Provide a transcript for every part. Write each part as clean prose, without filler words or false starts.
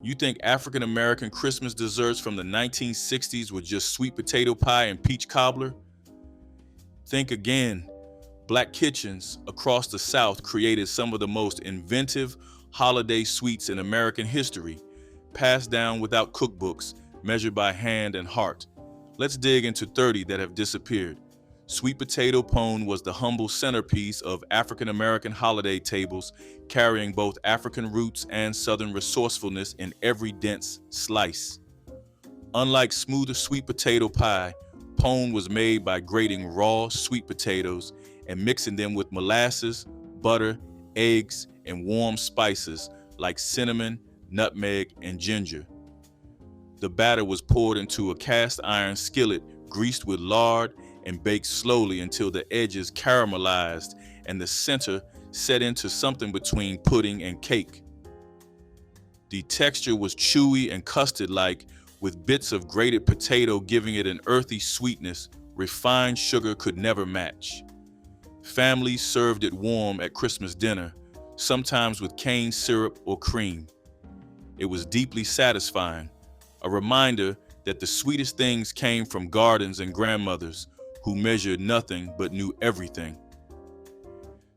You think African American Christmas desserts from the 1960s were just sweet potato pie and peach cobbler? Think again. Black kitchens across the South created some of the most inventive holiday sweets in American history, passed down without cookbooks, measured by hand and heart. Let's dig into 30 that have disappeared. Sweet potato pone was the humble centerpiece of African American holiday tables, carrying both African roots and Southern resourcefulness in every dense slice. Unlike smoother sweet potato pie, pone was made by grating raw sweet potatoes and mixing them with molasses, butter, eggs, and warm spices like cinnamon, nutmeg, and ginger. The batter was poured into a cast iron skillet greased with lard and baked slowly until the edges caramelized and the center set into something between pudding and cake. The texture was chewy and custard-like, with bits of grated potato giving it an earthy sweetness refined sugar could never match. Families served it warm at Christmas dinner, sometimes with cane syrup or cream. It was deeply satisfying, a reminder that the sweetest things came from gardens and grandmothers who measured nothing but knew everything.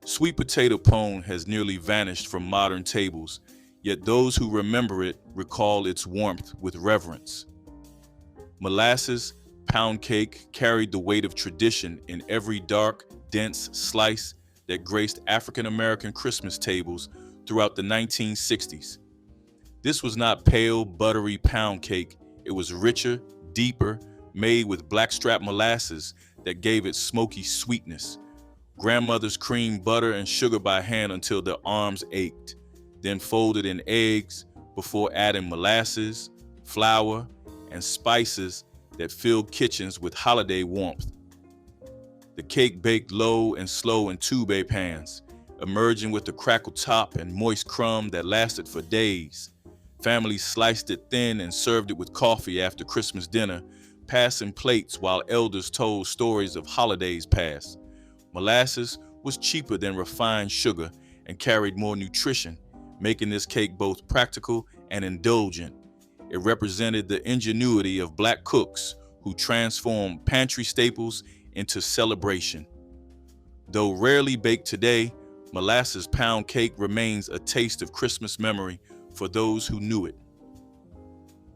Sweet potato pone has nearly vanished from modern tables, yet those who remember it recall its warmth with reverence. Molasses pound cake carried the weight of tradition in every dark, dense slice that graced African American Christmas tables throughout the 1960s. This was not pale, buttery pound cake. It was richer, deeper, made with blackstrap molasses that gave it smoky sweetness. Grandmothers creamed butter and sugar by hand until their arms ached, then folded in eggs before adding molasses, flour, and spices that filled kitchens with holiday warmth. The cake baked low and slow in tube pans, emerging with a crackled top and moist crumb that lasted for days. Families sliced it thin and served it with coffee after Christmas dinner, passing plates while elders told stories of holidays past. Molasses was cheaper than refined sugar and carried more nutrition, making this cake both practical and indulgent. It represented the ingenuity of Black cooks who transformed pantry staples into celebration. Though rarely baked today, molasses pound cake remains a taste of Christmas memory for those who knew it.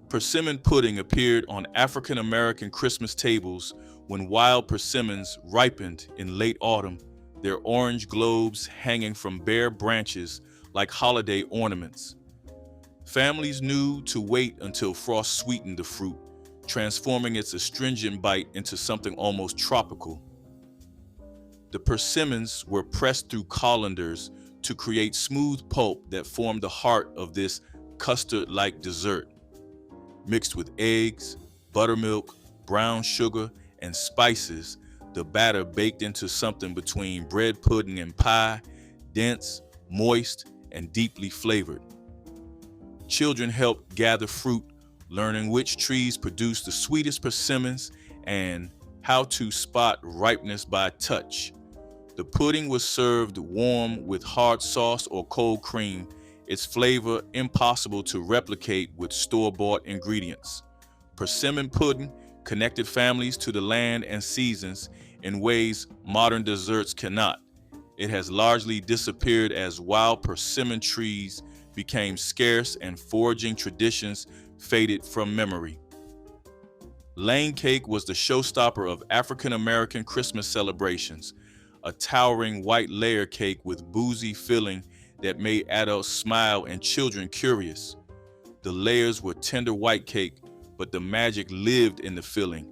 Persimmon pudding appeared on African American Christmas tables when wild persimmons ripened in late autumn, their orange globes hanging from bare branches like holiday ornaments. Families knew to wait until frost sweetened the fruit, transforming its astringent bite into something almost tropical. The persimmons were pressed through colanders to create smooth pulp that formed the heart of this custard-like dessert. Mixed with eggs, buttermilk, brown sugar, and spices, the batter baked into something between bread pudding and pie, dense, moist, and deeply flavored. Children helped gather fruit, learning which trees produced the sweetest persimmons and how to spot ripeness by touch. The pudding was served warm with hard sauce or cold cream, its flavor impossible to replicate with store-bought ingredients. Persimmon pudding connected families to the land and seasons in ways modern desserts cannot. It has largely disappeared as wild persimmon trees became scarce and foraging traditions faded from memory. Lane cake was the showstopper of African American Christmas celebrations, a towering white layer cake with boozy filling that made adults smile and children curious. The layers were tender white cake, but the magic lived in the filling: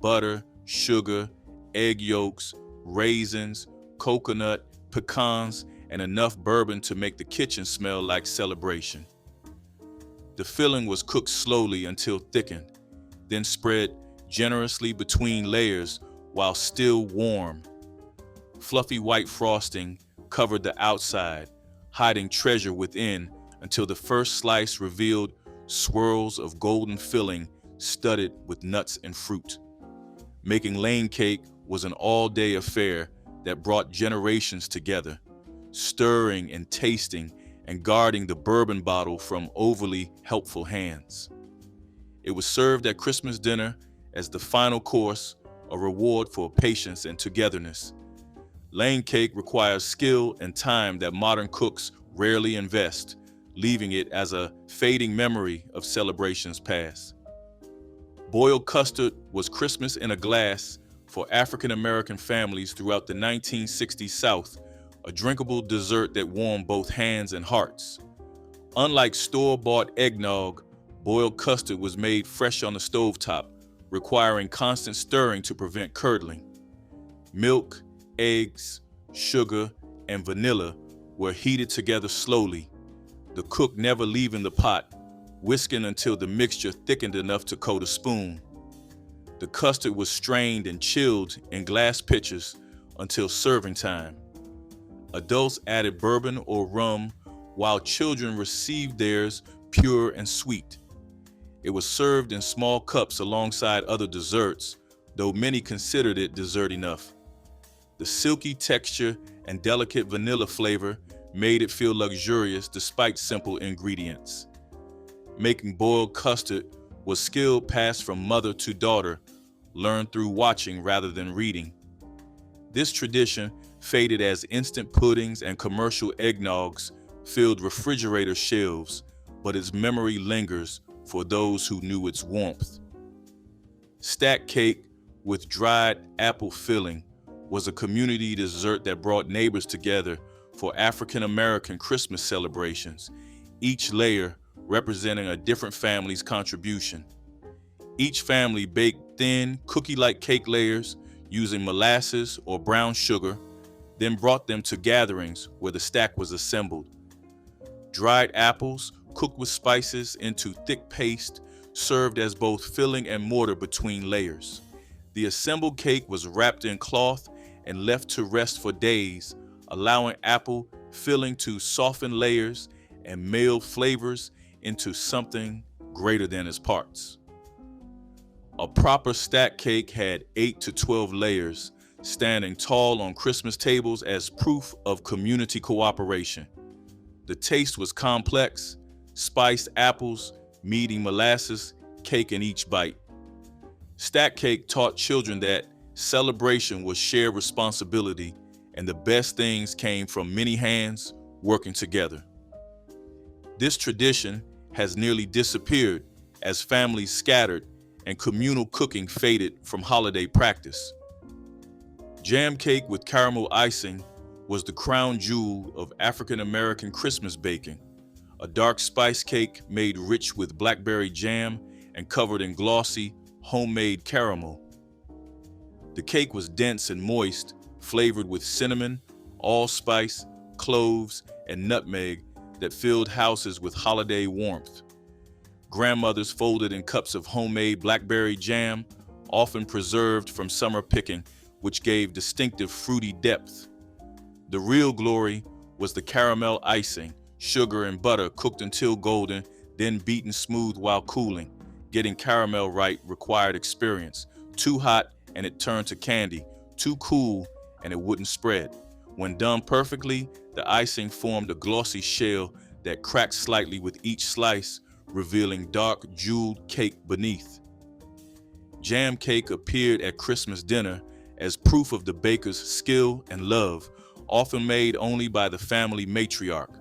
butter, sugar, egg yolks, raisins, coconut, pecans, and enough bourbon to make the kitchen smell like celebration. The filling was cooked slowly until thickened, then spread generously between layers while still warm. Fluffy white frosting covered the outside, hiding treasure within until the first slice revealed swirls of golden filling studded with nuts and fruit. Making lane cake was an all-day affair that brought generations together, stirring and tasting and guarding the bourbon bottle from overly helpful hands. It was served at Christmas dinner as the final course, a reward for patience and togetherness. Laying cake requires skill and time that modern cooks rarely invest, leaving it as a fading memory of celebrations past. Boiled custard was Christmas in a glass for African American families throughout the 1960s South, a drinkable dessert that warmed both hands and hearts. Unlike store-bought eggnog, boiled custard was made fresh on the stovetop, requiring constant stirring to prevent curdling. Milk, eggs, sugar, and vanilla were heated together slowly, the cook never leaving the pot, whisking until the mixture thickened enough to coat a spoon. The custard was strained and chilled in glass pitchers until serving time. Adults added bourbon or rum, while children received theirs pure and sweet. It was served in small cups alongside other desserts, though many considered it dessert enough. The silky texture and delicate vanilla flavor made it feel luxurious despite simple ingredients. Making boiled custard was skill passed from mother to daughter, learned through watching rather than reading. This tradition faded as instant puddings and commercial eggnogs filled refrigerator shelves, but its memory lingers for those who knew its warmth. Stack cake with dried apple filling was a community dessert that brought neighbors together for African American Christmas celebrations, each layer representing a different family's contribution. Each family baked thin, cookie-like cake layers using molasses or brown sugar, then brought them to gatherings where the stack was assembled. Dried apples, cooked with spices into thick paste, served as both filling and mortar between layers. The assembled cake was wrapped in cloth and left to rest for days, allowing apple filling to soften layers and meld flavors into something greater than its parts. A proper stack cake had 8 to 12 layers, standing tall on Christmas tables as proof of community cooperation. The taste was complex, spiced apples, meaty molasses, cake in each bite. Stack cake taught children that celebration was shared responsibility, and the best things came from many hands working together. This tradition has nearly disappeared as families scattered and communal cooking faded from holiday practice. Jam cake with caramel icing was the crown jewel of African American Christmas baking, a dark spice cake made rich with blackberry jam and covered in glossy, homemade caramel. The cake was dense and moist, flavored with cinnamon, allspice, cloves, and nutmeg that filled houses with holiday warmth. Grandmothers folded in cups of homemade blackberry jam, often preserved from summer picking, which gave distinctive fruity depth. The real glory was the caramel icing, sugar and butter cooked until golden, then beaten smooth while cooling. Getting caramel right required experience. Too hot and it turned to candy, too cool and it wouldn't spread. When done perfectly, the icing formed a glossy shell that cracked slightly with each slice, revealing dark, jeweled cake beneath. Jam cake appeared at Christmas dinner as proof of the baker's skill and love, often made only by the family matriarch.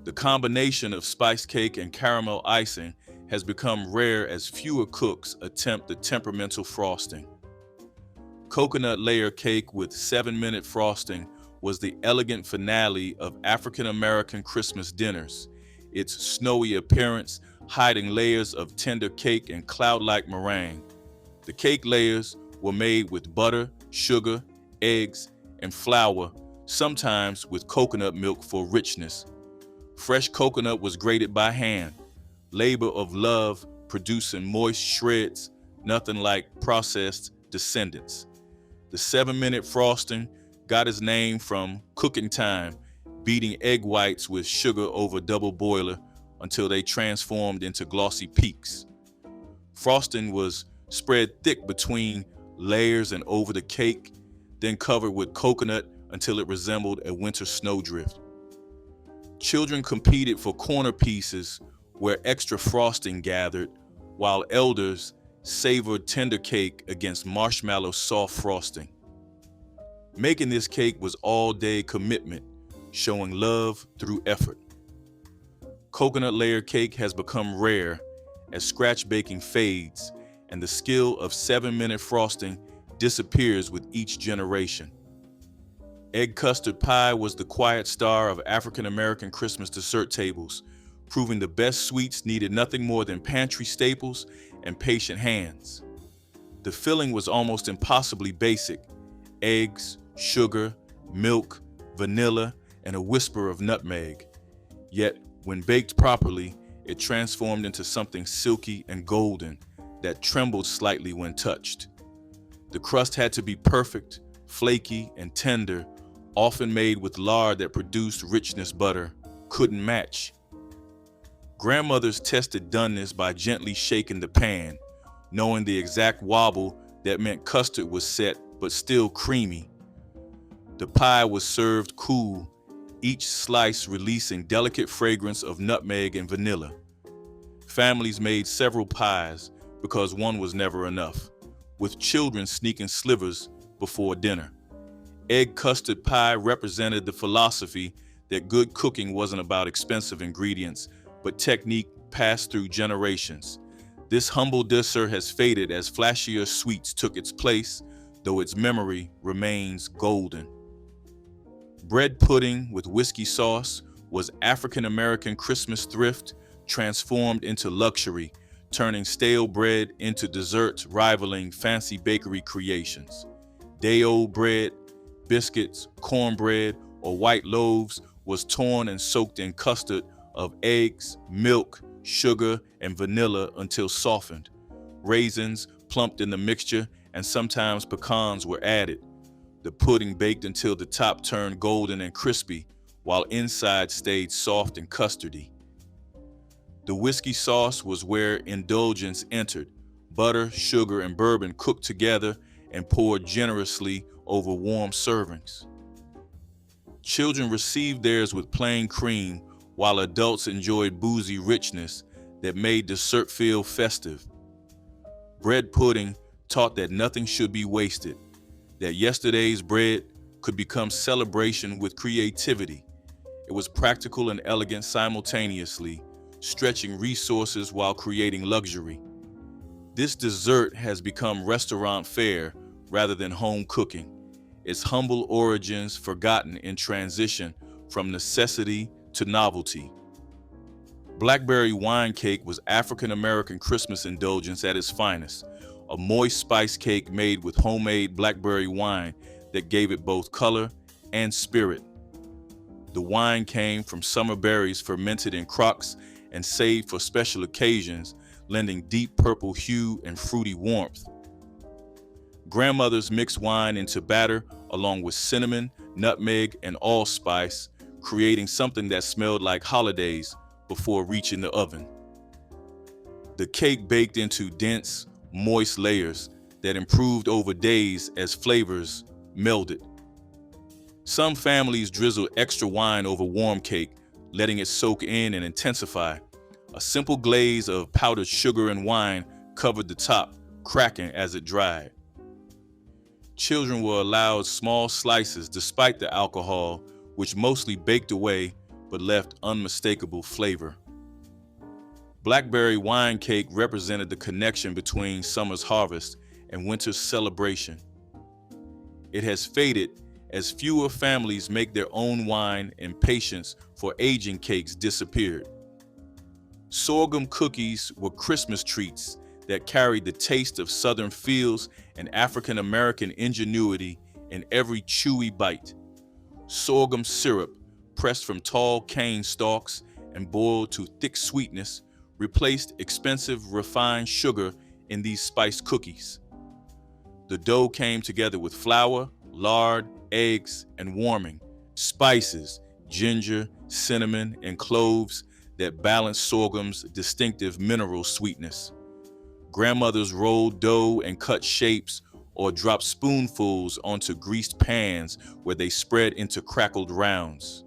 The combination of spice cake and caramel icing has become rare as fewer cooks attempt the temperamental frosting. Coconut layer cake with 7-minute frosting was the elegant finale of African American Christmas dinners, its snowy appearance hiding layers of tender cake and cloud-like meringue. The cake layers were made with butter, sugar, eggs, and flour, sometimes with coconut milk for richness. Fresh coconut was grated by hand, labor of love producing moist shreds, nothing like processed descendants. The 7-minute frosting got its name from cooking time, beating egg whites with sugar over double boiler until they transformed into glossy peaks. Frosting was spread thick between layers and over the cake, then covered with coconut until it resembled a winter snowdrift. Children competed for corner pieces where extra frosting gathered, while elders savored tender cake against marshmallow soft frosting. Making this cake was all-day commitment, showing love through effort. Coconut layer cake has become rare as scratch baking fades and the skill of 7-minute frosting disappears with each generation. Egg custard pie was the quiet star of African American Christmas dessert tables, proving the best sweets needed nothing more than pantry staples and patient hands. The filling was almost impossibly basic: eggs, sugar, milk, vanilla, and a whisper of nutmeg. Yet, when baked properly, it transformed into something silky and golden that trembled slightly when touched. The crust had to be perfect, flaky, and tender, often made with lard that produced richness butter couldn't match. Grandmothers tested doneness by gently shaking the pan, knowing the exact wobble that meant custard was set but still creamy. The pie was served cool, each slice releasing delicate fragrance of nutmeg and vanilla. Families made several pies because one was never enough, with children sneaking slivers before dinner. Egg custard pie represented the philosophy that good cooking wasn't about expensive ingredients, but technique passed through generations. This humble dessert has faded as flashier sweets took its place, though its memory remains golden. Bread pudding with whiskey sauce was African American Christmas thrift transformed into luxury, turning stale bread into desserts rivaling fancy bakery creations. Day-old bread, biscuits, cornbread, or white loaves was torn and soaked in custard of eggs, milk, sugar, and vanilla until softened. Raisins plumped in the mixture, and sometimes pecans were added. The pudding baked until the top turned golden and crispy, while inside stayed soft and custardy. The whiskey sauce was where indulgence entered. Butter, sugar, and bourbon cooked together and poured generously over warm servings. Children received theirs with plain cream, while adults enjoyed boozy richness that made dessert feel festive. Bread pudding taught that nothing should be wasted, that yesterday's bread could become celebration with creativity. It was practical and elegant simultaneously, stretching resources while creating luxury. This dessert has become restaurant fare rather than home cooking, its humble origins forgotten in transition from necessity to novelty. Blackberry wine cake was African American Christmas indulgence at its finest, a moist spice cake made with homemade blackberry wine that gave it both color and spirit. The wine came from summer berries fermented in crocks and saved for special occasions, lending deep purple hue and fruity warmth. Grandmothers mixed wine into batter along with cinnamon, nutmeg, and allspice, creating something that smelled like holidays before reaching the oven. The cake baked into dense, moist layers that improved over days as flavors melded. Some families drizzled extra wine over warm cake, letting it soak in and intensify. A simple glaze of powdered sugar and wine covered the top, cracking as it dried. Children were allowed small slices despite the alcohol, which mostly baked away but left unmistakable flavor. Blackberry wine cake represented the connection between summer's harvest and winter's celebration. It has faded as fewer families make their own wine and patience for aging cakes disappeared. Sorghum cookies were Christmas treats that carried the taste of Southern fields and African American ingenuity in every chewy bite. Sorghum syrup, pressed from tall cane stalks and boiled to thick sweetness, replaced expensive refined sugar in these spiced cookies. The dough came together with flour, lard, eggs, and warming spices, ginger, cinnamon, and cloves that balanced sorghum's distinctive mineral sweetness. Grandmothers rolled dough and cut shapes or dropped spoonfuls onto greased pans where they spread into crackled rounds.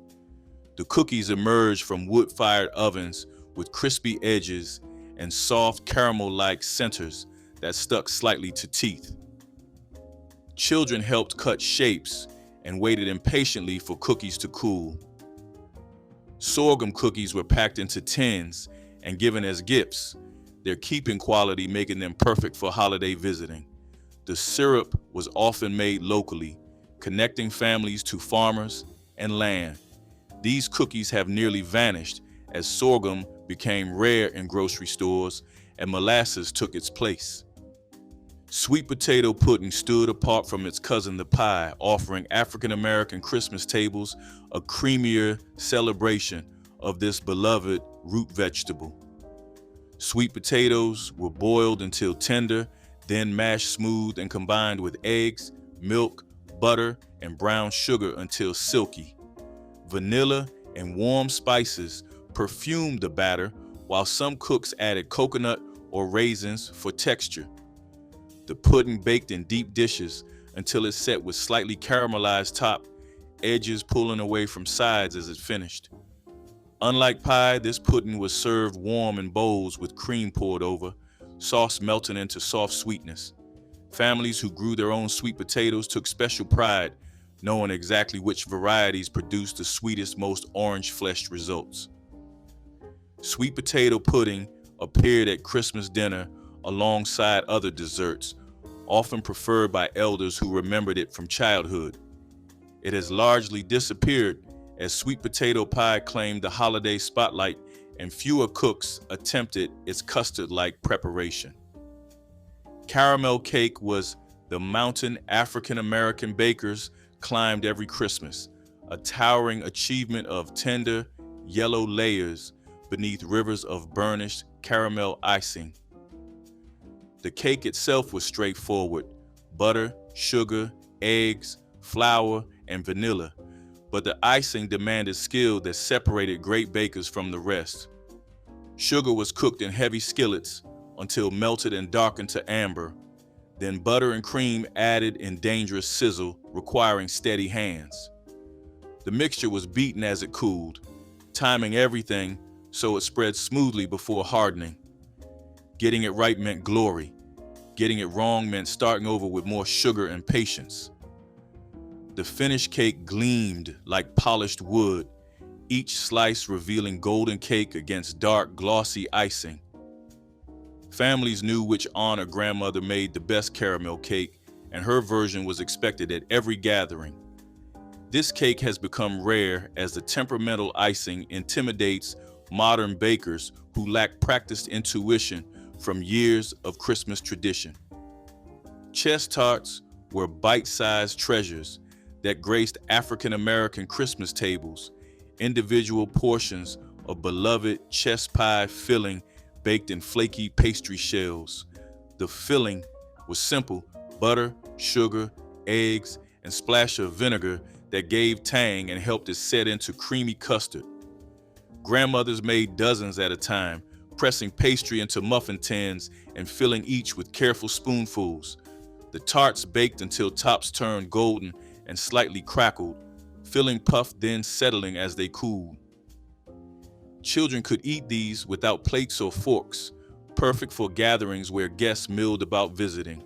The cookies emerged from wood-fired ovens with crispy edges and soft caramel-like centers that stuck slightly to teeth. Children helped cut shapes and waited impatiently for cookies to cool. Sorghum cookies were packed into tins and given as gifts, their keeping quality making them perfect for holiday visiting. The syrup was often made locally, connecting families to farmers and land. These cookies have nearly vanished as sorghum became rare in grocery stores and molasses took its place. Sweet potato pudding stood apart from its cousin the pie, offering African American Christmas tables a creamier celebration of this beloved root vegetable. Sweet potatoes were boiled until tender, then mashed smooth and combined with eggs, milk, butter, and brown sugar until silky. Vanilla and warm spices perfumed the batter, while some cooks added coconut or raisins for texture. The pudding baked in deep dishes until it's set with slightly caramelized top, edges pulling away from sides as it finished. Unlike pie, this pudding was served warm in bowls with cream poured over, sauce melting into soft sweetness. Families who grew their own sweet potatoes took special pride, knowing exactly which varieties produced the sweetest, most orange-fleshed results. Sweet potato pudding appeared at Christmas dinner alongside other desserts, often preferred by elders who remembered it from childhood. It has largely disappeared as sweet potato pie claimed the holiday spotlight and fewer cooks attempted its custard-like preparation. Caramel cake was the mountain African American bakers climbed every Christmas, a towering achievement of tender, yellow layers beneath rivers of burnished caramel icing. The cake itself was straightforward: butter, sugar, eggs, flour, and vanilla, but the icing demanded skill that separated great bakers from the rest. Sugar was cooked in heavy skillets until melted and darkened to amber, then butter and cream added in dangerous sizzle, requiring steady hands. The mixture was beaten as it cooled, timing everything so it spread smoothly before hardening. Getting it right meant glory. Getting it wrong meant starting over with more sugar and patience. The finished cake gleamed like polished wood, each slice revealing golden cake against dark, glossy icing. Families knew which aunt or grandmother made the best caramel cake, and her version was expected at every gathering. This cake has become rare as the temperamental icing intimidates modern bakers who lack practiced intuition from years of Christmas tradition. Chess tarts were bite-sized treasures that graced African American Christmas tables, individual portions of beloved chess pie filling baked in flaky pastry shells. The filling was simple: butter, sugar, eggs, and splash of vinegar that gave tang and helped it set into creamy custard. Grandmothers made dozens at a time, pressing pastry into muffin tins and filling each with careful spoonfuls. The tarts baked until tops turned golden and slightly crackled, filling puffed then settling as they cooled. Children could eat these without plates or forks, perfect for gatherings where guests milled about visiting.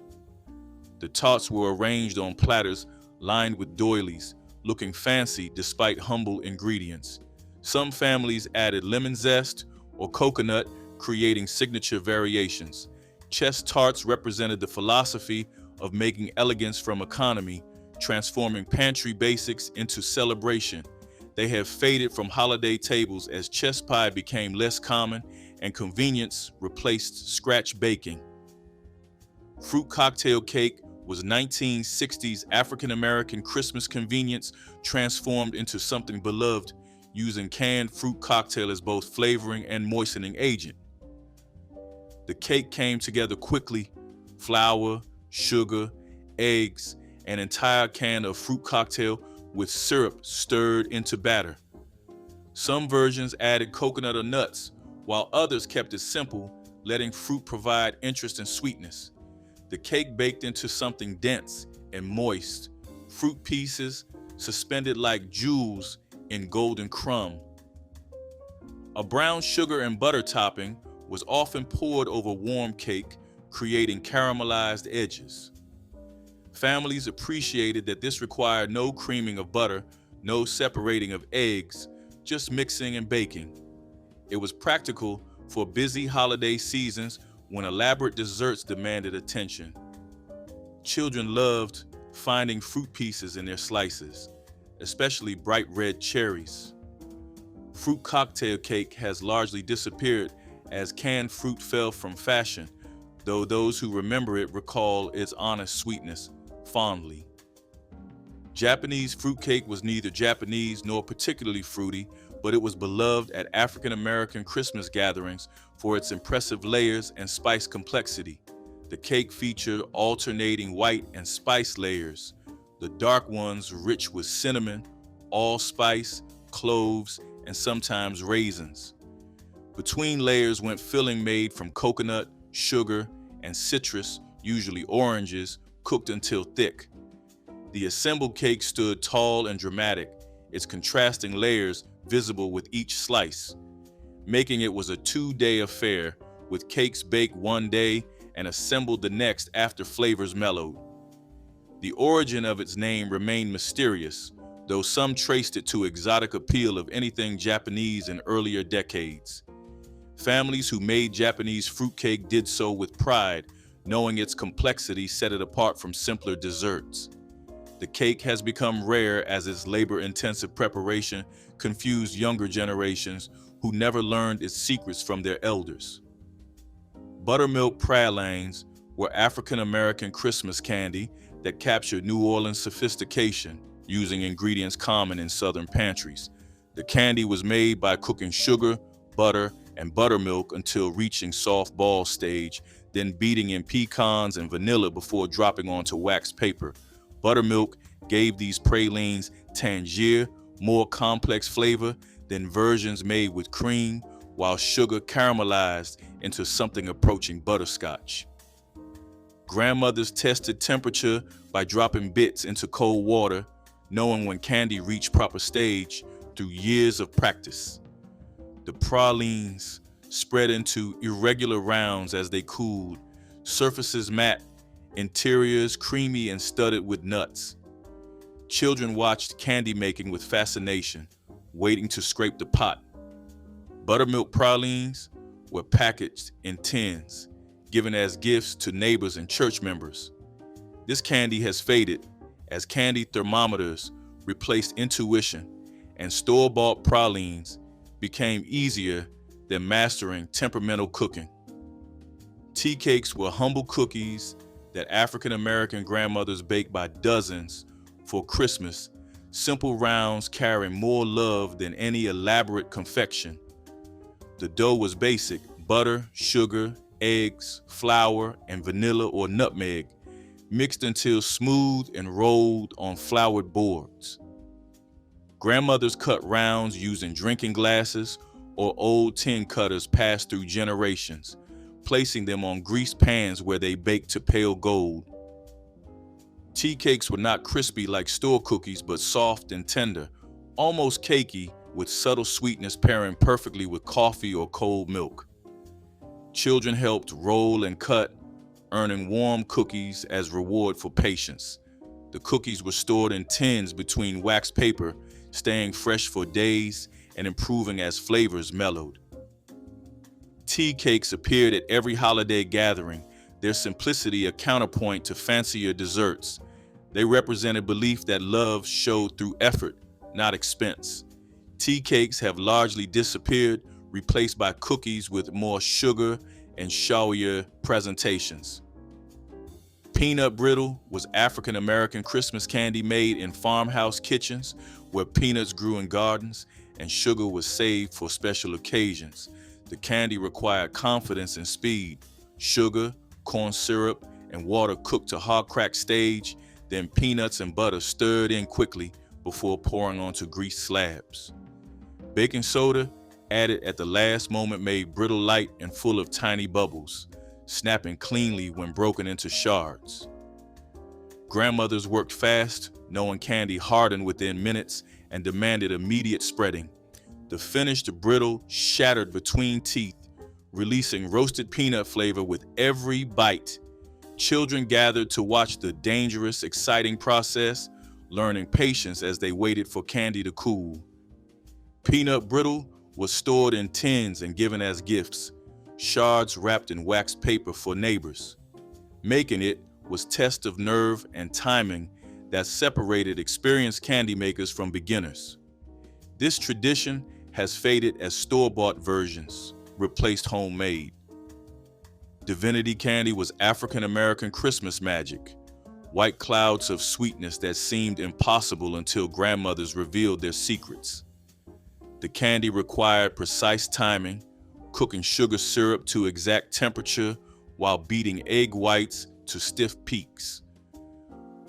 The tarts were arranged on platters lined with doilies, looking fancy despite humble ingredients. Some families added lemon zest or coconut, creating signature variations. Chess tarts represented the philosophy of making elegance from economy, transforming pantry basics into celebration. They have faded from holiday tables as chess pie became less common and convenience replaced scratch baking. Fruit cocktail cake was 1960s African American Christmas convenience transformed into something beloved, using canned fruit cocktail as both flavoring and moistening agent. The cake came together quickly: flour, sugar, eggs, an entire can of fruit cocktail with syrup stirred into batter. Some versions added coconut or nuts, while others kept it simple, letting fruit provide interest and sweetness. The cake baked into something dense and moist, fruit pieces suspended like jewels in golden crumb. A brown sugar and butter topping was often poured over warm cake, creating caramelized edges. Families appreciated that this required no creaming of butter, no separating of eggs, just mixing and baking. It was practical for busy holiday seasons when elaborate desserts demanded attention. Children loved finding fruit pieces in their slices, especially bright red cherries. Fruit cocktail cake has largely disappeared as canned fruit fell from fashion, though those who remember it recall its honest sweetness fondly. Japanese fruitcake was neither Japanese nor particularly fruity, but it was beloved at African American Christmas gatherings for its impressive layers and spice complexity. The cake featured alternating white and spice layers, the dark ones rich with cinnamon, allspice, cloves, and sometimes raisins. Between layers went filling made from coconut, sugar, and citrus, usually oranges, cooked until thick. The assembled cake stood tall and dramatic, its contrasting layers visible with each slice, making it was a 2-day affair, with cakes baked one day and assembled the next after flavors mellowed. The origin of its name remained mysterious, though some traced it to exotic appeal of anything Japanese in earlier decades. Families who made Japanese fruitcake did so with pride, knowing its complexity set it apart from simpler desserts. The cake has become rare as its labor-intensive preparation confused younger generations who never learned its secrets from their elders. Buttermilk pralines were African-American Christmas candy that captured New Orleans sophistication using ingredients common in Southern pantries. The candy was made by cooking sugar, butter, and buttermilk until reaching soft ball stage, then beating in pecans and vanilla before dropping onto wax paper. Buttermilk gave these pralines tangier, more complex flavor than versions made with cream, while sugar caramelized into something approaching butterscotch. Grandmothers tested temperature by dropping bits into cold water, knowing when candy reached proper stage through years of practice. The pralines spread into irregular rounds as they cooled, surfaces matte, interiors creamy and studded with nuts. Children watched candy making with fascination, waiting to scrape the pot. Buttermilk pralines were packaged in tins, given as gifts to neighbors and church members. This candy has faded as candy thermometers replaced intuition, and store-bought pralines became easier than mastering temperamental cooking. Tea cakes were humble cookies that African-American grandmothers baked by dozens for Christmas, simple rounds carrying more love than any elaborate confection. The dough was basic: butter, sugar, eggs, flour, and vanilla or nutmeg, mixed until smooth and rolled on floured boards. Grandmothers cut rounds using drinking glasses or old tin cutters passed through generations, placing them on greased pans where they baked to pale gold. Tea cakes were not crispy like store cookies, but soft and tender, almost cakey, with subtle sweetness pairing perfectly with coffee or cold milk. Children helped roll and cut, earning warm cookies as reward for patience. The cookies were stored in tins between wax paper, staying fresh for days and improving as flavors mellowed. Tea cakes appeared at every holiday gathering, their simplicity a counterpoint to fancier desserts. They represented belief that love showed through effort, not expense. Tea cakes have largely disappeared, replaced by cookies with more sugar and showier presentations. Peanut brittle was African American Christmas candy made in farmhouse kitchens where peanuts grew in gardens and sugar was saved for special occasions. The candy required confidence and speed. Sugar, corn syrup, and water cooked to hard crack stage, then peanuts and butter stirred in quickly before pouring onto greased slabs. Baking soda, added at the last moment, made brittle light and full of tiny bubbles, snapping cleanly when broken into shards. Grandmothers worked fast, knowing candy hardened within minutes and demanded immediate spreading. The finished brittle shattered between teeth, releasing roasted peanut flavor with every bite. Children gathered to watch the dangerous, exciting process, learning patience as they waited for candy to cool. Peanut brittle was stored in tins and given as gifts, shards wrapped in waxed paper for neighbors. Making it was test of nerve and timing that separated experienced candy makers from beginners. This tradition has faded as store-bought versions replaced homemade. Divinity candy was African American Christmas magic, white clouds of sweetness that seemed impossible until grandmothers revealed their secrets. The candy required precise timing, cooking sugar syrup to exact temperature while beating egg whites to stiff peaks.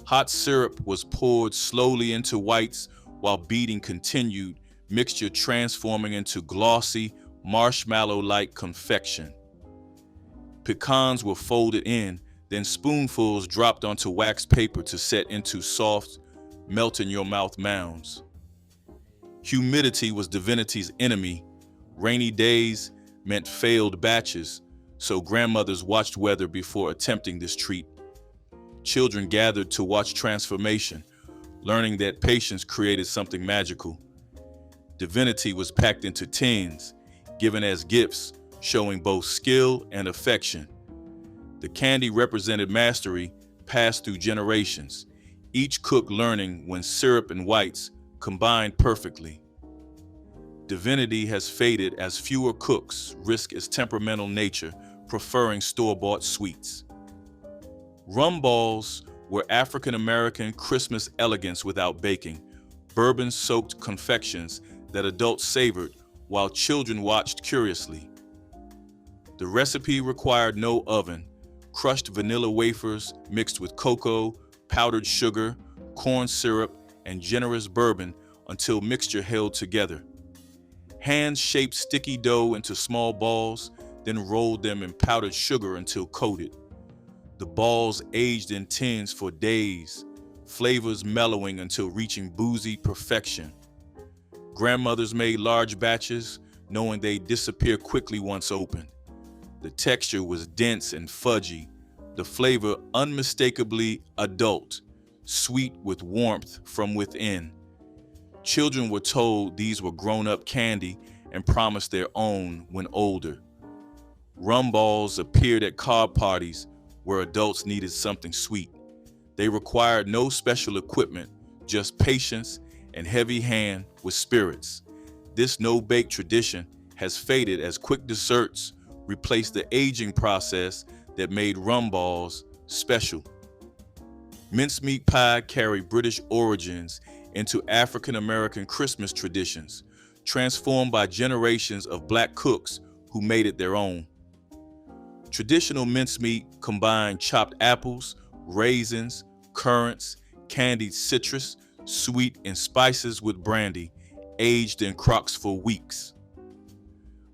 Hot syrup was poured slowly into whites while beating continued, mixture transforming into glossy, marshmallow-like confection. Pecans were folded in, then spoonfuls dropped onto wax paper to set into soft, melt-in-your-mouth mounds. Humidity was Divinity's enemy. Rainy days meant failed batches, so grandmothers watched weather before attempting this treat. Children gathered to watch transformation, learning that patience created something magical. Divinity was packed into tins, given as gifts, showing both skill and affection. The candy represented mastery passed through generations, each cook learning when syrup and whites combined perfectly. Divinity has faded as fewer cooks risk its temperamental nature, preferring store-bought sweets. Rum balls were African American Christmas elegance without baking, bourbon-soaked confections that adults savored while children watched curiously. The recipe required no oven, crushed vanilla wafers mixed with cocoa, powdered sugar, corn syrup, and generous bourbon until mixture held together. Hands shaped sticky dough into small balls, then rolled them in powdered sugar until coated. The balls aged in tins for days, flavors mellowing until reaching boozy perfection. Grandmothers made large batches, knowing they'd disappear quickly once opened. The texture was dense and fudgy, the flavor unmistakably adult, sweet with warmth from within. Children were told these were grown-up candy and promised their own when older. Rum balls appeared at card parties where adults needed something sweet. They required no special equipment, just patience and heavy hand with spirits. This no-bake tradition has faded as quick desserts replaced the aging process that made rum balls special. Mincemeat pie carried British origins into African American Christmas traditions, transformed by generations of Black cooks who made it their own. Traditional mincemeat combined chopped apples, raisins, currants, candied citrus, sweet and spices with brandy, aged in crocks for weeks.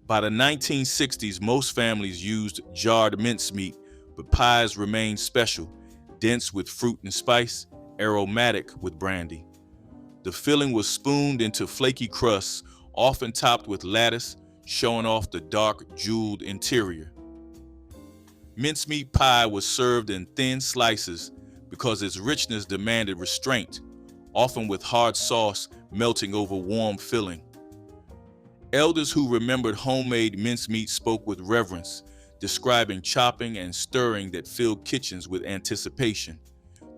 By the 1960s, most families used jarred mincemeat, but pies remained special, dense with fruit and spice, aromatic with brandy. The filling was spooned into flaky crusts, often topped with lattice, showing off the dark, jeweled interior. Mincemeat pie was served in thin slices because its richness demanded restraint, often with hard sauce melting over warm filling. Elders who remembered homemade mincemeat spoke with reverence, describing chopping and stirring that filled kitchens with anticipation.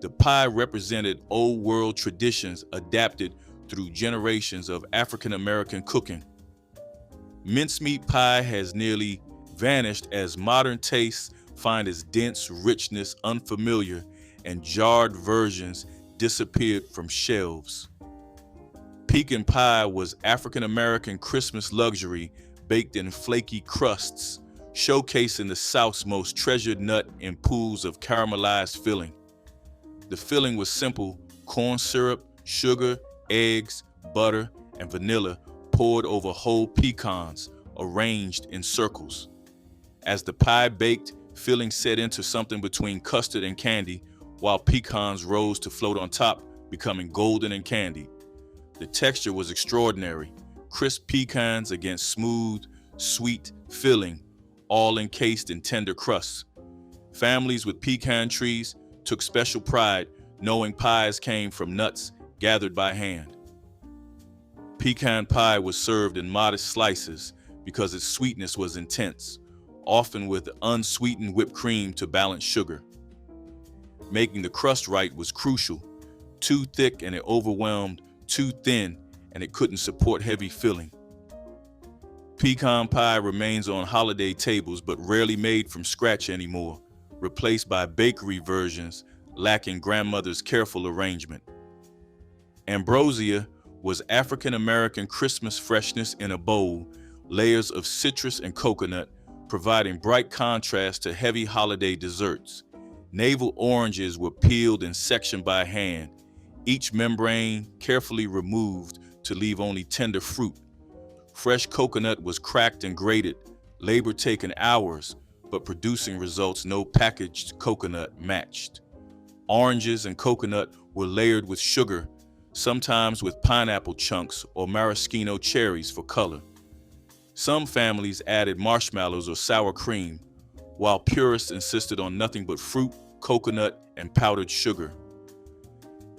The pie represented old world traditions adapted through generations of African American cooking. Mincemeat pie has nearly vanished as modern tastes find its dense richness unfamiliar and jarred versions disappeared from shelves. Pecan pie was African American Christmas luxury baked in flaky crusts, showcasing the South's most treasured nut in pools of caramelized filling. The filling was simple: corn syrup, sugar, eggs, butter, and vanilla poured over whole pecans, arranged in circles. As the pie baked, filling set into something between custard and candy, while pecans rose to float on top, becoming golden and candied. The texture was extraordinary. Crisp pecans against smooth, sweet filling, all encased in tender crusts. Families with pecan trees took special pride knowing pies came from nuts gathered by hand. Pecan pie was served in modest slices because its sweetness was intense, often with unsweetened whipped cream to balance sugar. Making the crust right was crucial. Too thick and it overwhelmed, too thin and it couldn't support heavy filling. Pecan pie remains on holiday tables but rarely made from scratch anymore, replaced by bakery versions lacking grandmother's careful arrangement. Ambrosia was African American Christmas freshness in a bowl, layers of citrus and coconut, providing bright contrast to heavy holiday desserts. Navel oranges were peeled and sectioned by hand, each membrane carefully removed to leave only tender fruit. Fresh coconut was cracked and grated, labor taking hours, but producing results no packaged coconut matched. Oranges and coconut were layered with sugar, sometimes with pineapple chunks or maraschino cherries for color. Some families added marshmallows or sour cream, while purists insisted on nothing but fruit, coconut, and powdered sugar.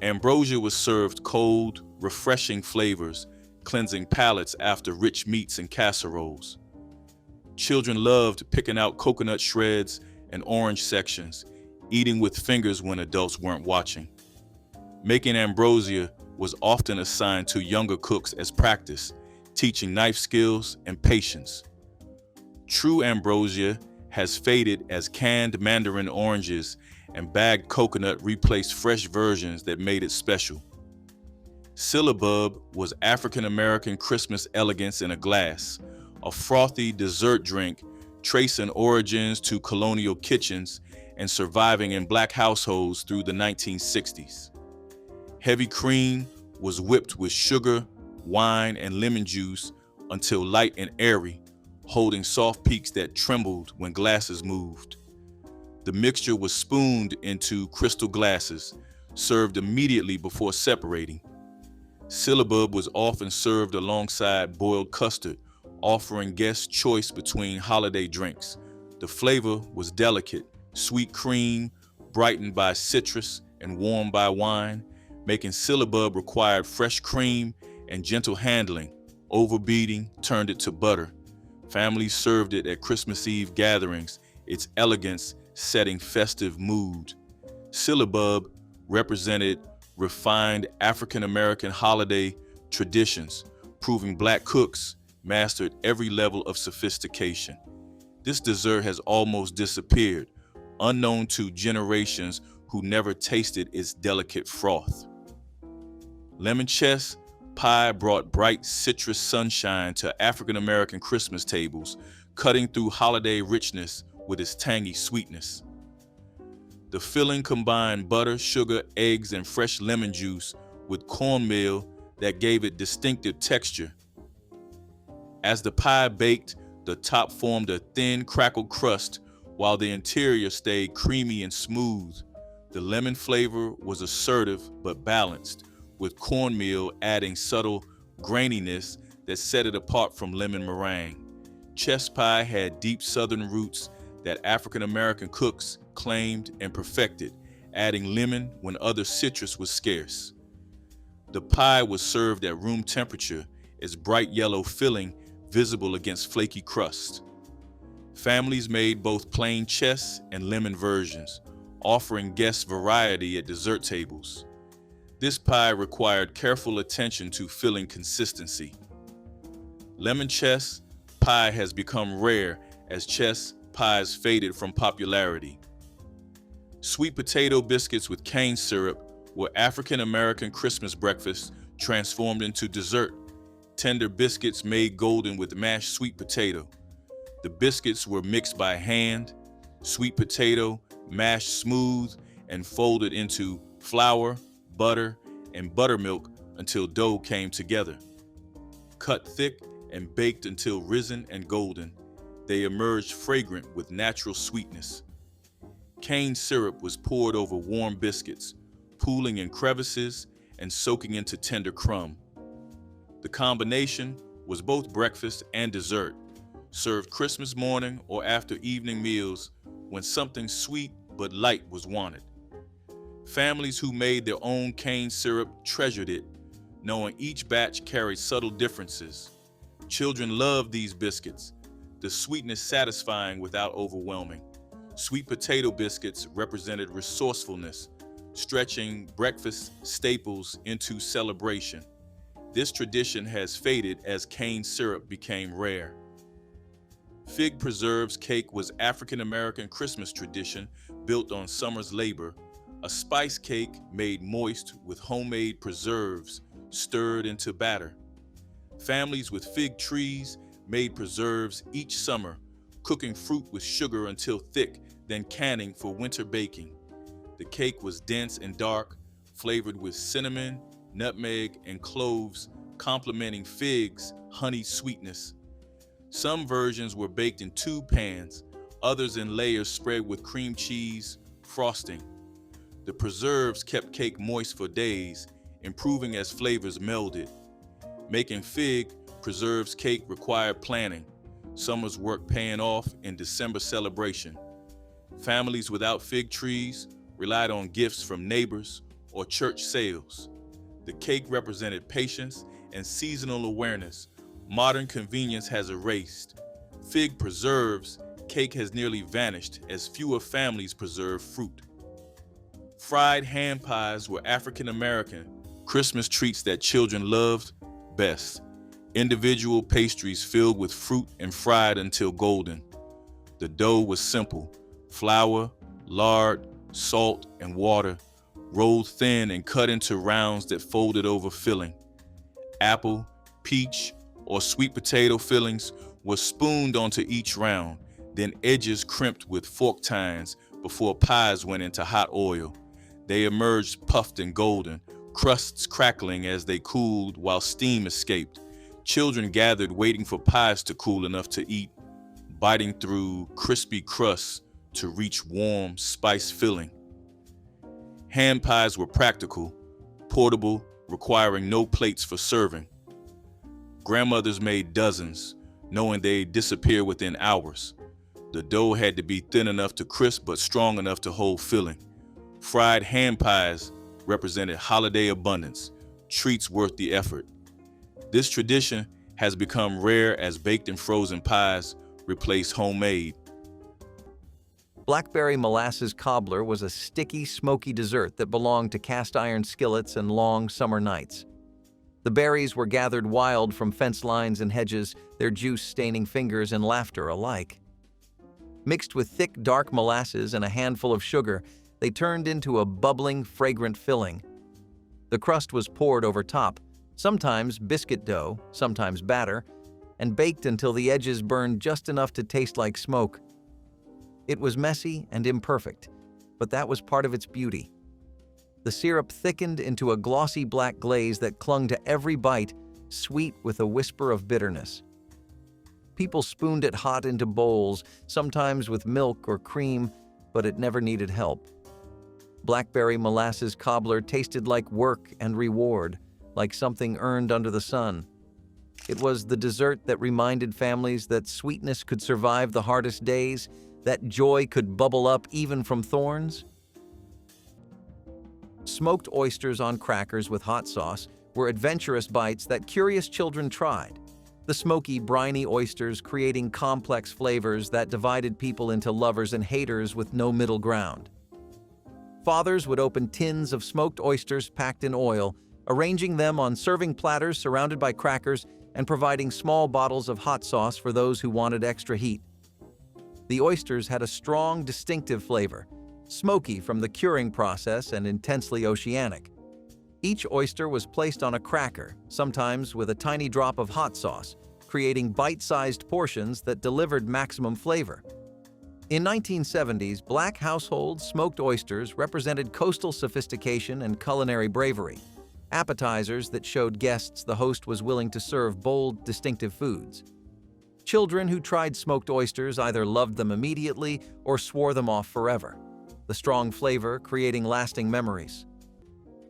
Ambrosia was served cold, refreshing flavors, cleansing palates after rich meats and casseroles. Children loved picking out coconut shreds and orange sections, eating with fingers when adults weren't watching. Making ambrosia was often assigned to younger cooks as practice, teaching knife skills and patience. True ambrosia has faded as canned mandarin oranges and bagged coconut replaced fresh versions that made it special. Syllabub was African American Christmas elegance in a glass, a frothy dessert drink tracing origins to colonial kitchens and surviving in Black households through the 1960s. Heavy cream was whipped with sugar, wine, and lemon juice until light and airy, holding soft peaks that trembled when glasses moved. The mixture was spooned into crystal glasses, served immediately before separating. Syllabub was often served alongside boiled custard, offering guests choice between holiday drinks. The flavor was delicate, sweet cream, brightened by citrus and warmed by wine, making Syllabub required fresh cream and gentle handling. Overbeating turned it to butter. Families served it at Christmas Eve gatherings, its elegance setting festive mood. Syllabub represented refined African American holiday traditions, proving Black cooks mastered every level of sophistication. This dessert has almost disappeared, unknown to generations who never tasted its delicate froth. Lemon chess pie brought bright citrus sunshine to African American Christmas tables, cutting through holiday richness with its tangy sweetness. The filling combined butter, sugar, eggs, and fresh lemon juice with cornmeal that gave it distinctive texture. As the pie baked, the top formed a thin, crackled crust, while the interior stayed creamy and smooth. The lemon flavor was assertive but balanced, with cornmeal adding subtle graininess that set it apart from lemon meringue. Chess pie had deep Southern roots that African American cooks claimed and perfected, adding lemon when other citrus was scarce. The pie was served at room temperature, its bright yellow filling visible against flaky crust. Families made both plain chess and lemon versions, offering guests variety at dessert tables. This pie required careful attention to filling consistency. Lemon chess pie has become rare as chess pies faded from popularity. Sweet potato biscuits with cane syrup were African American Christmas breakfasts transformed into dessert. Tender biscuits made golden with mashed sweet potato. The biscuits were mixed by hand, sweet potato mashed smooth and folded into flour, butter, and buttermilk until dough came together. Cut thick and baked until risen and golden, they emerged fragrant with natural sweetness. Cane syrup was poured over warm biscuits, pooling in crevices and soaking into tender crumb. The combination was both breakfast and dessert, served Christmas morning or after evening meals when something sweet but light was wanted. Families who made their own cane syrup treasured it, knowing each batch carried subtle differences. Children loved these biscuits, the sweetness satisfying without overwhelming. Sweet potato biscuits represented resourcefulness, stretching breakfast staples into celebration. This tradition has faded as cane syrup became rare. Fig preserves cake was African American Christmas tradition built on summer's labor, a spice cake made moist with homemade preserves stirred into batter. Families with fig trees made preserves each summer, cooking fruit with sugar until thick, then canning for winter baking. The cake was dense and dark, flavored with cinnamon, nutmeg, and cloves, complementing figs' honey sweetness. Some versions were baked in 2 pans, others in layers spread with cream cheese frosting. The preserves kept cake moist for days, improving as flavors melded. Making fig preserves cake required planning, summer's work paying off in December celebration. Families without fig trees relied on gifts from neighbors or church sales. The cake represented patience and seasonal awareness. Modern convenience has erased. Fig preserves, cake has nearly vanished as fewer families preserve fruit. Fried hand pies were African American Christmas treats that children loved best. Individual pastries filled with fruit and fried until golden. The dough was simple: flour, lard, salt, and water, rolled thin and cut into rounds that folded over filling. Apple, peach, or sweet potato fillings were spooned onto each round, then edges crimped with fork tines before pies went into hot oil. They emerged puffed and golden, crusts crackling as they cooled while steam escaped. Children gathered waiting for pies to cool enough to eat, biting through crispy crusts to reach warm, spice filling. Hand pies were practical, portable, requiring no plates for serving. Grandmothers made dozens, knowing they'd disappear within hours. The dough had to be thin enough to crisp but strong enough to hold filling. Fried hand pies represented holiday abundance, treats worth the effort. This tradition has become rare as baked and frozen pies replace homemade. Blackberry molasses cobbler was a sticky, smoky dessert that belonged to cast-iron skillets and long summer nights. The berries were gathered wild from fence lines and hedges, their juice staining fingers and laughter alike. Mixed with thick, dark molasses and a handful of sugar, they turned into a bubbling, fragrant filling. The crust was poured over top, sometimes biscuit dough, sometimes batter, and baked until the edges burned just enough to taste like smoke. It was messy and imperfect, but that was part of its beauty. The syrup thickened into a glossy black glaze that clung to every bite, sweet with a whisper of bitterness. People spooned it hot into bowls, sometimes with milk or cream, but it never needed help. Blackberry molasses cobbler tasted like work and reward, like something earned under the sun. It was the dessert that reminded families that sweetness could survive the hardest days, that joy could bubble up even from thorns. Smoked oysters on crackers with hot sauce were adventurous bites that curious children tried. The smoky, briny oysters creating complex flavors that divided people into lovers and haters with no middle ground. Fathers would open tins of smoked oysters packed in oil, arranging them on serving platters surrounded by crackers and providing small bottles of hot sauce for those who wanted extra heat. The oysters had a strong, distinctive flavor, smoky from the curing process and intensely oceanic. Each oyster was placed on a cracker, sometimes with a tiny drop of hot sauce, creating bite-sized portions that delivered maximum flavor. In 1970s, Black household smoked oysters represented coastal sophistication and culinary bravery, appetizers that showed guests the host was willing to serve bold, distinctive foods. Children who tried smoked oysters either loved them immediately or swore them off forever, the strong flavor creating lasting memories.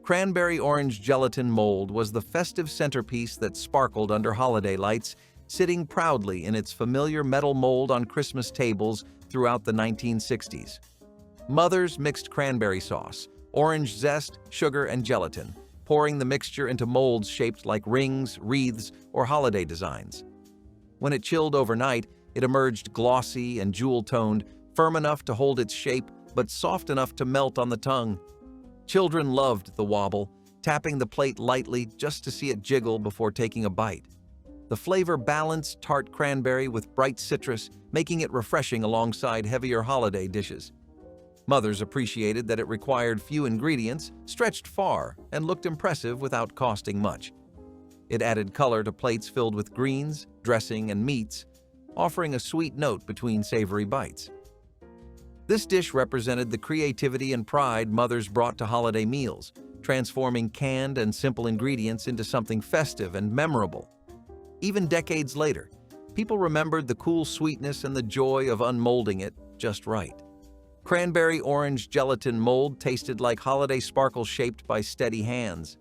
Cranberry orange gelatin mold was the festive centerpiece that sparkled under holiday lights, sitting proudly in its familiar metal mold on Christmas tables throughout the 1960s. Mothers mixed cranberry sauce, orange zest, sugar, and gelatin, pouring the mixture into molds shaped like rings, wreaths, or holiday designs. When it chilled overnight, it emerged glossy and jewel-toned, firm enough to hold its shape, but soft enough to melt on the tongue. Children loved the wobble, tapping the plate lightly just to see it jiggle before taking a bite. The flavor balanced tart cranberry with bright citrus, making it refreshing alongside heavier holiday dishes. Mothers appreciated that it required few ingredients, stretched far, and looked impressive without costing much. It added color to plates filled with greens, dressing, and meats, offering a sweet note between savory bites. This dish represented the creativity and pride mothers brought to holiday meals, transforming canned and simple ingredients into something festive and memorable. Even decades later, people remembered the cool sweetness and the joy of unmolding it just right. Cranberry orange gelatin mold tasted like holiday sparkles shaped by steady hands.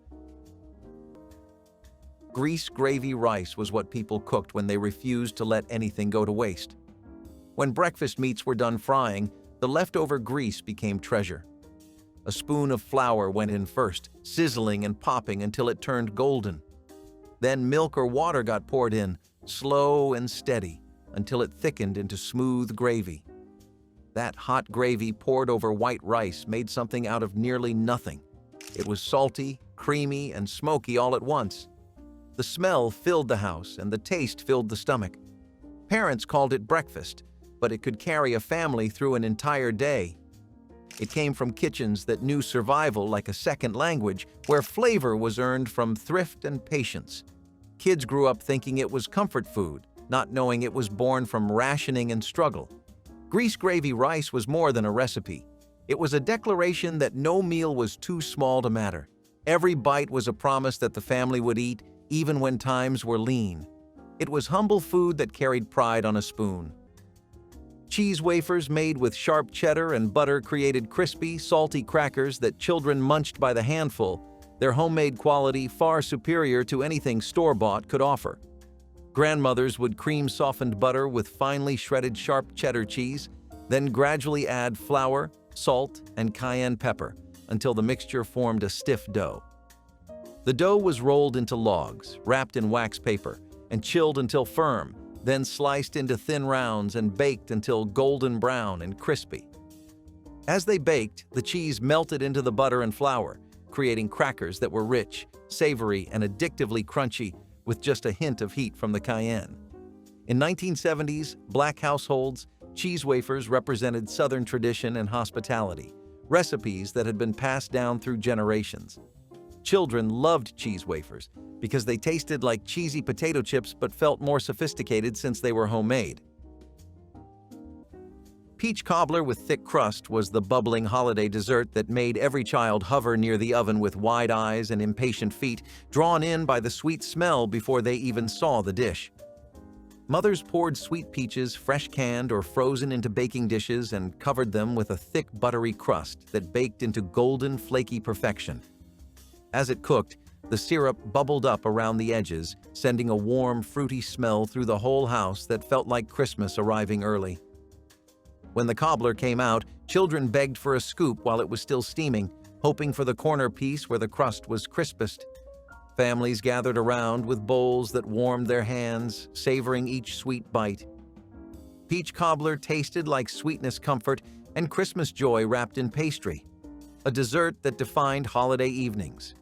Grease gravy rice was what people cooked when they refused to let anything go to waste. When breakfast meats were done frying, the leftover grease became treasure. A spoon of flour went in first, sizzling and popping until it turned golden. Then milk or water got poured in, slow and steady, until it thickened into smooth gravy. That hot gravy poured over white rice made something out of nearly nothing. It was salty, creamy, and smoky all at once. The smell filled the house and the taste filled the stomach. Parents called it breakfast, but it could carry a family through an entire day. It came from kitchens that knew survival like a second language, where flavor was earned from thrift and patience. Kids grew up thinking it was comfort food, not knowing it was born from rationing and struggle. Grease gravy rice was more than a recipe. It was a declaration that no meal was too small to matter. Every bite was a promise that the family would eat, even when times were lean. It was humble food that carried pride on a spoon. Cheese wafers made with sharp cheddar and butter created crispy, salty crackers that children munched by the handful, their homemade quality far superior to anything store-bought could offer. Grandmothers would cream softened butter with finely shredded sharp cheddar cheese, then gradually add flour, salt, and cayenne pepper until the mixture formed a stiff dough. The dough was rolled into logs, wrapped in wax paper, and chilled until firm, then sliced into thin rounds and baked until golden brown and crispy. As they baked, the cheese melted into the butter and flour, creating crackers that were rich, savory, and addictively crunchy, with just a hint of heat from the cayenne. In 1970s, Black households, cheese wafers represented Southern tradition and hospitality, recipes that had been passed down through generations. Children loved cheese wafers because they tasted like cheesy potato chips but felt more sophisticated since they were homemade. Peach cobbler with thick crust was the bubbling holiday dessert that made every child hover near the oven with wide eyes and impatient feet, drawn in by the sweet smell before they even saw the dish. Mothers poured sweet peaches, fresh canned or frozen, into baking dishes and covered them with a thick buttery crust that baked into golden, flaky perfection. As it cooked, the syrup bubbled up around the edges, sending a warm, fruity smell through the whole house that felt like Christmas arriving early. When the cobbler came out, children begged for a scoop while it was still steaming, hoping for the corner piece where the crust was crispest. Families gathered around with bowls that warmed their hands, savoring each sweet bite. Peach cobbler tasted like sweetness, comfort, and Christmas joy wrapped in pastry, a dessert that defined holiday evenings.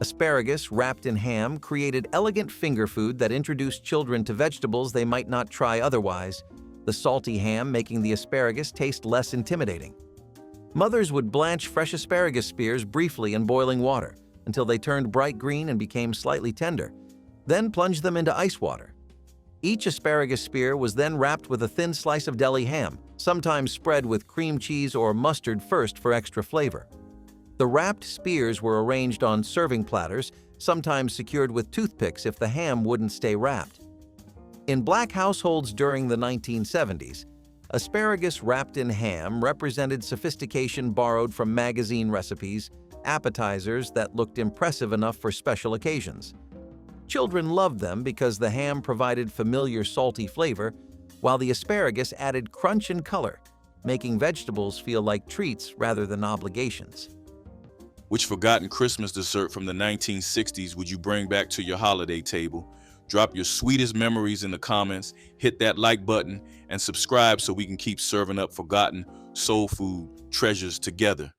Asparagus wrapped in ham created elegant finger food that introduced children to vegetables they might not try otherwise, the salty ham making the asparagus taste less intimidating. Mothers would blanch fresh asparagus spears briefly in boiling water until they turned bright green and became slightly tender, then plunge them into ice water. Each asparagus spear was then wrapped with a thin slice of deli ham, sometimes spread with cream cheese or mustard first for extra flavor. The wrapped spears were arranged on serving platters, sometimes secured with toothpicks if the ham wouldn't stay wrapped. In Black households during the 1970s, asparagus wrapped in ham represented sophistication borrowed from magazine recipes, appetizers that looked impressive enough for special occasions. Children loved them because the ham provided familiar salty flavor, while the asparagus added crunch and color, making vegetables feel like treats rather than obligations. Which forgotten Christmas dessert from the 1960s would you bring back to your holiday table? Drop your sweetest memories in the comments, hit that like button, and subscribe so we can keep serving up forgotten soul food treasures together.